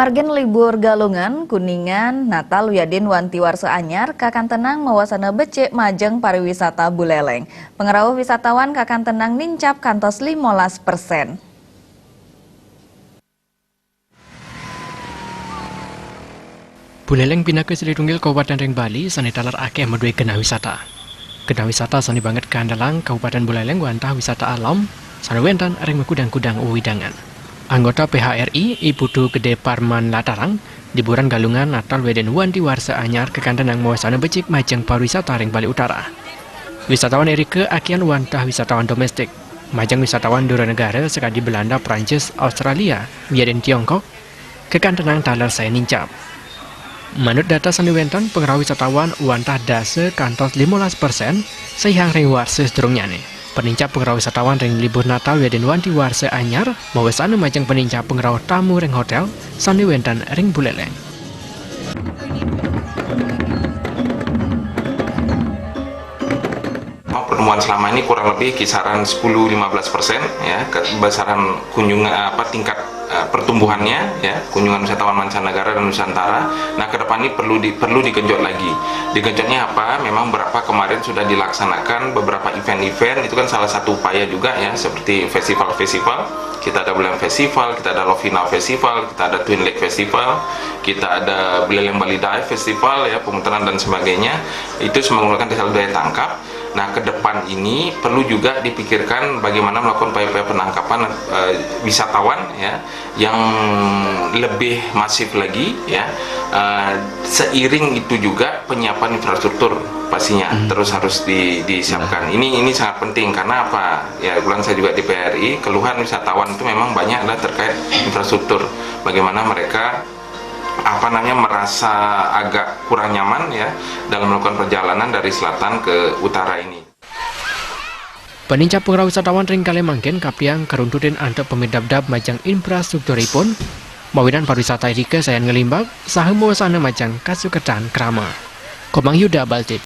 Margen libur Galungan, Kuningan, Natal Uyadin Wanti Warsa Anyar, Kakan Tenang mawasana becek majeng pariwisata Buleleng. Pengerawuh wisatawan Kakan Tenang nincap kantos 15%. Buleleng pindah ke Selidunggil Kabupaten Reng Bali, sani talar akeh medue kena wisata. Kena wisata sani banget Kandalang, Kabupaten Buleleng wantah wisata alam, sani wentan reng mekudang-kudang uwidangan. Anggota PHRI, Ibu Du Gede Parman Latarang, liburan Galungan Natal Weden Wanti Warsa Anyar Kakan Tenang mawasana becik majeng pariwisata Reng Bali Utara. Wisatawan Erike akian wantah wisatawan domestik, majeng wisatawan dua negara sekali Belanda, Prancis, Australia, Wiaden Tiongkok, Kakan Tenang talar saya nincap. Menurut data sandiwentan, pengerawuh wisatawan wantah dase kantos 15% sehingga Reng Warsa sedurungnyane. Penincap pengerawuh wisatawan Reng libur Natal Weden Wanti Warsa Anyar mawasana majeng penincap pengerawuh tamu Reng hotel sandiwentan Reng Buleleng. Pertemuan selama ini kurang lebih kisaran 10-15% ya, besaran kunjungan tingkat pertumbuhannya ya, kunjungan wisatawan mancanegara dan Nusantara. Nah, ke depan ini perlu digenjot lagi. Digenjotnya apa? Memang beberapa kemarin sudah dilaksanakan beberapa event-event, itu kan salah satu upaya juga ya, seperti festival-festival. Kita ada Buleleng Festival, kita ada Lovina Festival, kita ada Twin Lake Festival, kita ada Buleleng Bali Dive Festival ya, pemutaran dan sebagainya. Itu menggunakan daya tangkap. Nah, ke depan ini perlu juga dipikirkan bagaimana melakukan upaya-upaya penangkapan wisatawan ya yang lebih masif lagi ya. Seiring itu juga penyiapan infrastruktur pastinya terus harus disiapkan. Ini sangat penting karena apa? Ya, kebetulan saya juga di PRI, keluhan wisatawan itu memang banyak adalah terkait infrastruktur. Bagaimana mereka merasa agak kurang nyaman ya dalam melakukan perjalanan dari selatan ke utara ini. Penincap pengerawuh wisatawan Reng Kalemangken kapiang karuntutin antep pemidab-dab majang infrastrukturipun mawinan pariwisata Erike sayan ngelimbab saha mawasana majang kasuketan krama. Komang Yuda Baltit.